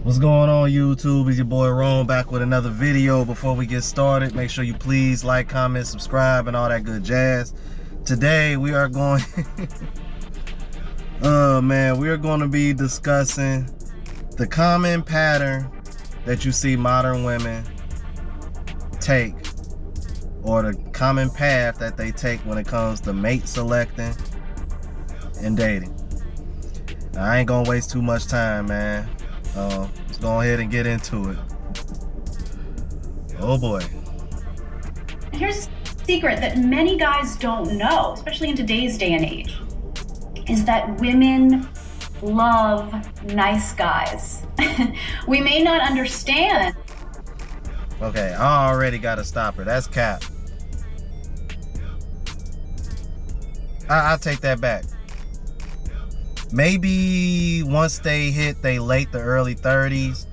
What's going on, YouTube? It's your boy Rome back with another video. Before we get started, make sure you please like, comment, subscribe, and all that good jazz. Today we are going we are going to be discussing the common pattern that you see modern women take, or the common path that they take when it comes to mate selecting and dating. Now, I ain't gonna waste too much time, man. Let's go ahead and get into it. Oh boy. Here's a secret that many guys don't know, especially in today's day and age, is that women love nice guys. We may not understand. Okay, I already got to stop her. That's cap. I'll take that back. Maybe once they hit they late to early 30s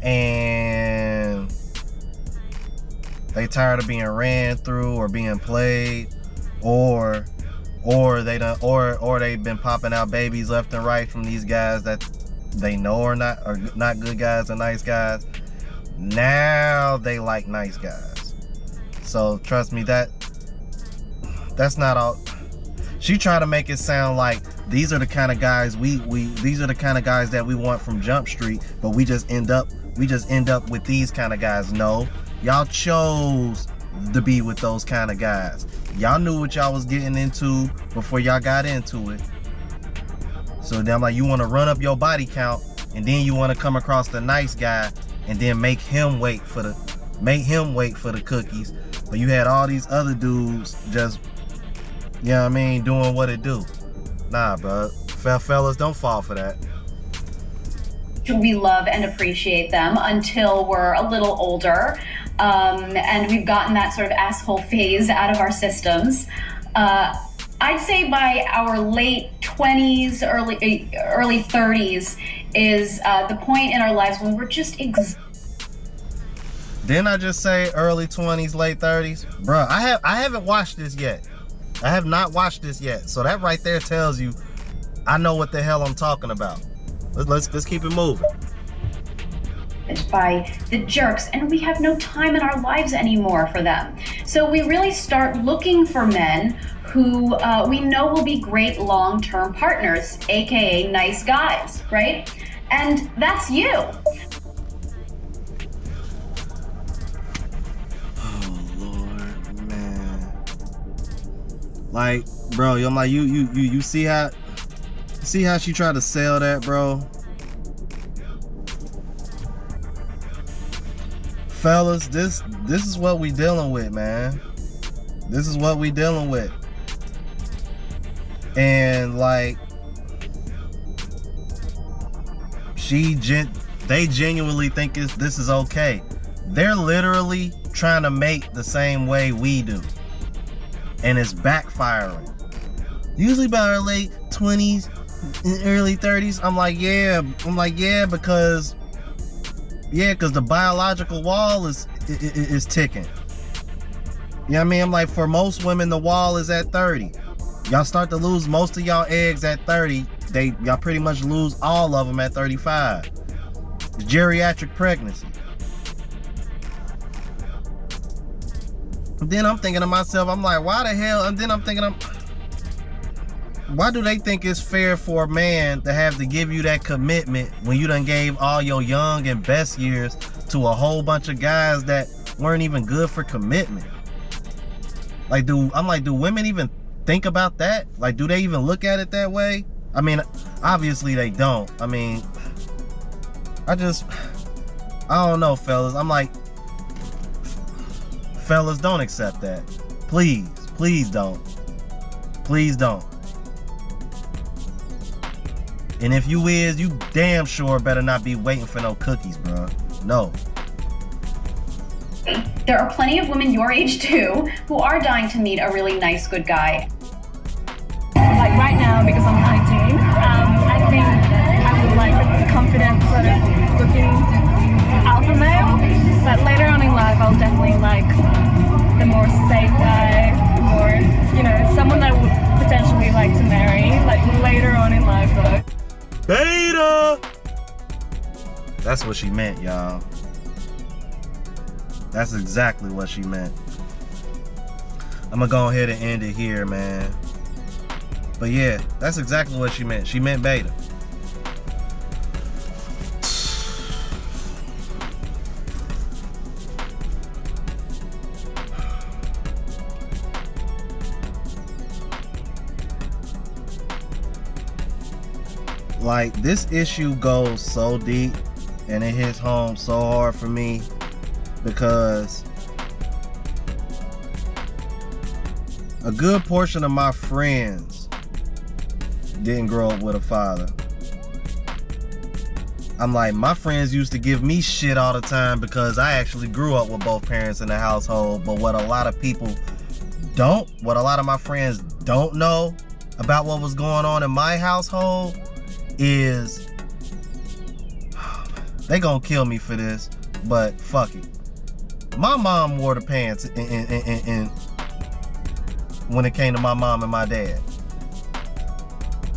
and they tired of being ran through or being played, or they've been popping out babies left and right from these guys that they know are not good guys or nice guys. Now they like nice guys. So trust me, that's not all. She tried to make it sound like these are the kind of guys these are the kind of guys that we want from Jump Street, but we just end up with these kind of guys. No, y'all chose to be with those kind of guys. Y'all knew what y'all was getting into before y'all got into it. So then I'm like, you want to run up your body count, and then you want to come across the nice guy and then make him wait for the cookies. But you had all these other dudes just, you know what I mean, doing what it do. Nah, bro. Fellas, don't fall for that. We love and appreciate them until we're a little older, and we've gotten that sort of asshole phase out of our systems. I'd say by our late 20s, early 30s is the point in our lives when we're just Didn't I just say early 20s, late 30s? Bruh, I haven't watched this yet. I have not watched this yet. So that right there tells you I know what the hell I'm talking about. Let's keep it moving. By the jerks, and we have no time in our lives anymore for them. So we really start looking for men who we know will be great long-term partners, aka nice guys, right? And that's you. Like, bro, I'm like, you see how she tried to sell that, bro? Fellas, this is what we dealing with, man. This is what we dealing with. And like, they genuinely think this is okay. They're literally trying to mate the same way we do, and it's backfiring. Usually by our late 20s and early 30s, I'm like, yeah, because the biological wall is ticking. You know what I mean? I'm like, for most women, the wall is at 30. Y'all start to lose most of y'all eggs at 30. Y'all pretty much lose all of them at 35. It's geriatric pregnancy. Then I'm thinking to myself, I'm like, why the hell? And then I'm thinking, why do they think it's fair for a man to have to give you that commitment when you done gave all your young and best years to a whole bunch of guys that weren't even good for commitment? Like, do women even think about that? Like, do they even look at it that way? I mean, obviously they don't. I mean, I don't know, fellas. I'm like, fellas, don't accept that. Please don't. Please don't. And if you is, you damn sure better not be waiting for no cookies, bro. No. There are plenty of women your age too who are dying to meet a really nice, good guy. Like right now, because I'm 19, I think I would like a confident sort of looking alpha male. But later on in life, I'll definitely like the more safe guy, more, you know, someone that I would potentially like to marry, like later on in life though. Beta! That's what she meant, y'all. That's exactly what she meant. I'm gonna go ahead and end it here, man. But yeah, that's exactly what she meant. She meant beta. Like, this issue goes so deep and it hits home so hard for me because a good portion of my friends didn't grow up with a father. I'm like, my friends used to give me shit all the time because I actually grew up with both parents in the household. But what a lot of people don't, what a lot of my friends don't know about what was going on in my household is, they gonna kill me for this, but fuck it. My mom wore the pants in when it came to my mom and my dad.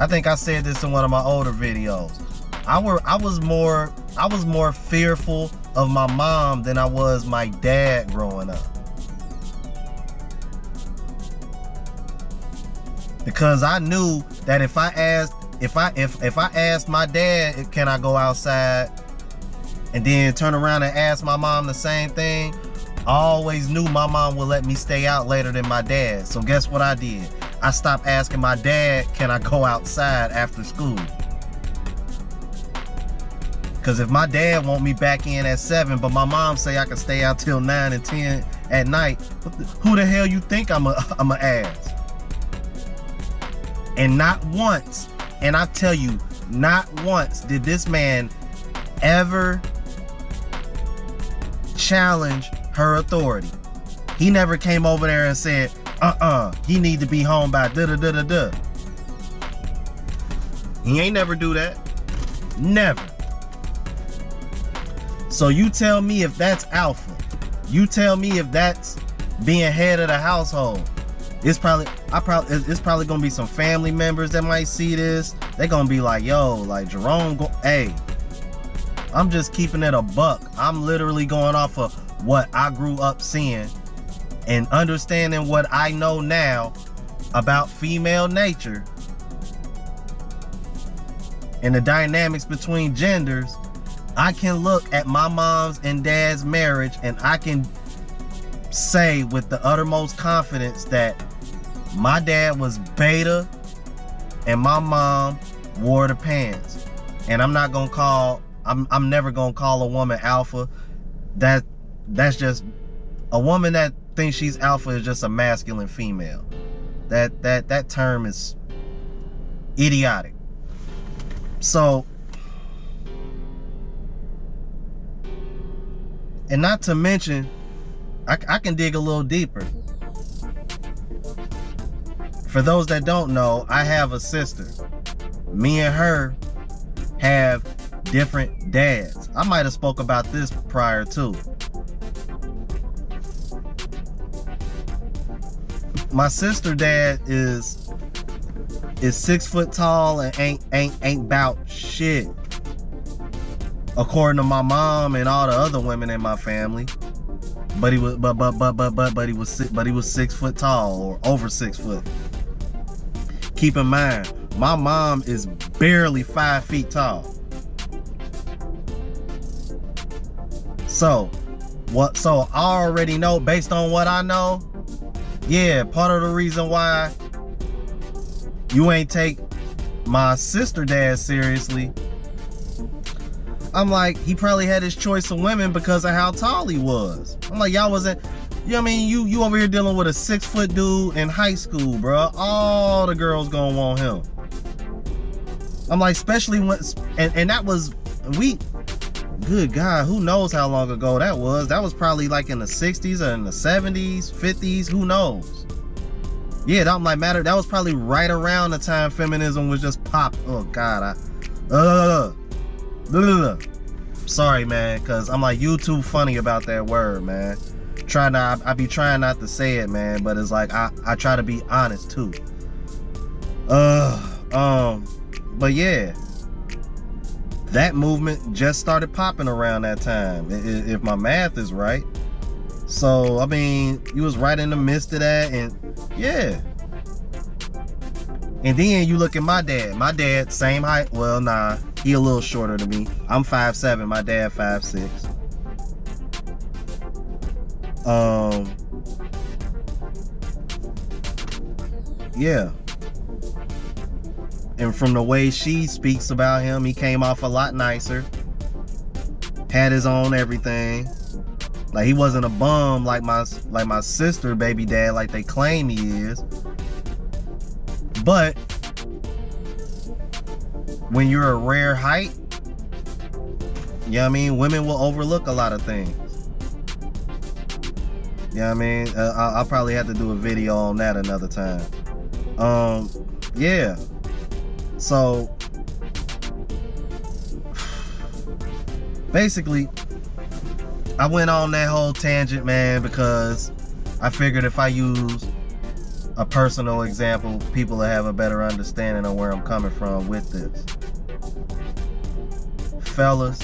I think I said this in one of my older videos. I was more fearful of my mom than I was my dad growing up. Because I knew that if I asked my dad, can I go outside, and then turn around and ask my mom the same thing, I always knew my mom would let me stay out later than my dad. So guess what I did? I stopped asking my dad, can I go outside after school? Because if my dad want me back in at 7, but my mom say I can stay out till 9 and 10 at night, who the hell you think I'm a ask? And not once, and I tell you, not once did this man ever challenge her authority. He never came over there and said, he need to be home by da-da-da-da-da. He ain't never do that. Never. So you tell me if that's alpha. You tell me if that's being head of the household. It's probably gonna be some family members that might see this. They're gonna be like, yo, like Jerome, hey, I'm just keeping it a buck. I'm literally going off of what I grew up seeing and understanding what I know now about female nature and the dynamics between genders. I can look at my mom's and dad's marriage and I can say with the uttermost confidence that my dad was beta and my mom wore the pants. And I'm not gonna call, I'm never gonna call a woman alpha. That's just, a woman that thinks she's alpha is just a masculine female. That term is idiotic. So, and not to mention, I can dig a little deeper. For those that don't know, I have a sister. Me and her have different dads. I might have spoke about this prior too. My sister dad is 6 foot tall and ain't bout shit, according to my mom and all the other women in my family. But he was 6 foot tall, or over 6 foot. Keep in mind, my mom is barely 5 feet tall. So I already know, based on what I know, yeah, part of the reason why you ain't take my sister dad seriously, I'm like, he probably had his choice of women because of how tall he was. I'm like, y'all wasn't, you know what I mean? You over here dealing with a 6 foot dude in high school, bro. All the girls gonna want him. I'm like, especially when, and that was, good God, who knows how long ago that was? That was probably like in the 60s or in the 70s, 50s, who knows? Yeah, that might matter. That was probably right around the time feminism was just pop. Oh God, sorry, man, cause I'm like, you too funny about that word, man. I be trying not to say it, man, but it's like I try to be honest too. But yeah, that movement just started popping around that time, if my math is right. So I mean, you was right in the midst of that, and yeah. And then you look at my dad. My dad, same height. Well, nah, he a little shorter than me. I'm 5'7", my dad 5'6". Yeah. And from the way she speaks about him, he came off a lot nicer. Had his own everything. Like, he wasn't a bum like my sister baby dad like they claim he is. But when you're a rare height, you know what I mean, women will overlook a lot of things. You know what I mean? I'll probably have to do a video on that another time. Yeah. So basically, I went on that whole tangent, man, because I figured if I use a personal example, people will have a better understanding of where I'm coming from with this. Fellas,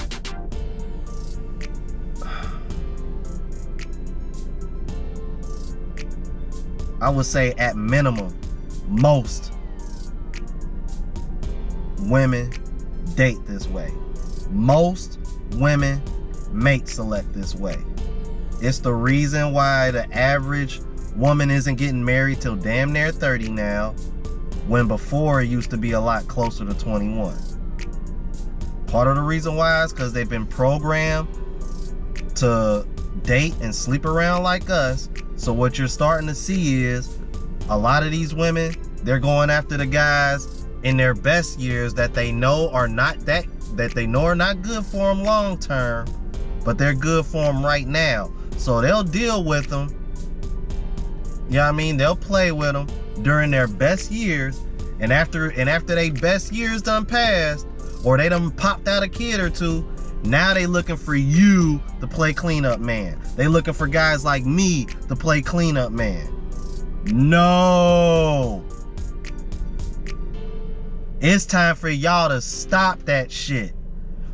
I would say at minimum, most women date this way. Most women mate select this way. It's the reason why the average woman isn't getting married till damn near 30 now, when before it used to be a lot closer to 21. Part of the reason why is because they've been programmed to date and sleep around like us. So what you're starting to see is a lot of these women, they're going after the guys in their best years that they know are not that they know are not good for them long term, but they're good for them right now. So they'll deal with them. You know what I mean? They'll play with them during their best years, and after they best years done passed, or they done popped out a kid or two, now they looking for you to play cleanup man. They looking for guys like me to play cleanup man. No. It's time for y'all to stop that shit.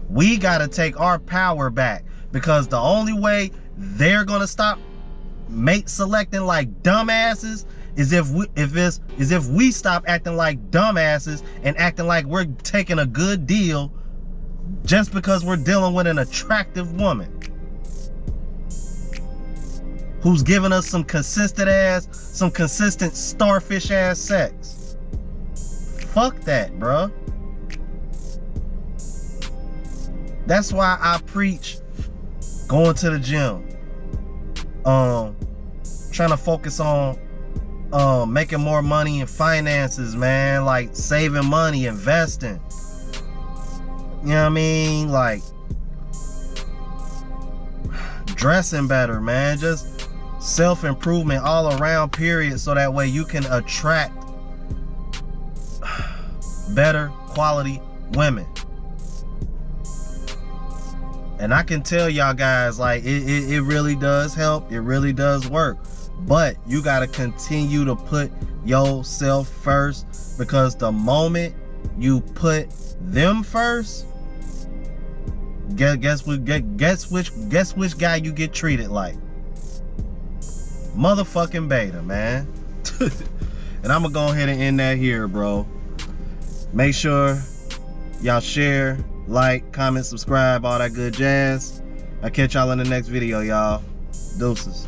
We gotta take our power back, because the only way they're gonna stop mate selecting like dumbasses is if we stop acting like dumbasses and acting like we're taking a good deal just because we're dealing with an attractive woman who's giving us some consistent starfish ass sex. Fuck that, bruh. That's why I preach going to the gym, trying to focus on making more money in finances, man, like saving money, investing. You know what I mean? Like dressing better, man. Just self-improvement all around, period, so that way you can attract better quality women. And I can tell y'all guys, like, it really does help. It really does work. But you got to continue to put yourself first, because the moment you put them first, guess which guy you get treated like? Motherfucking beta, man. And I'm gonna go ahead and end that here, bro. Make sure y'all share, like, comment, subscribe, all that good jazz. I'll catch y'all in the next video, y'all. Deuces.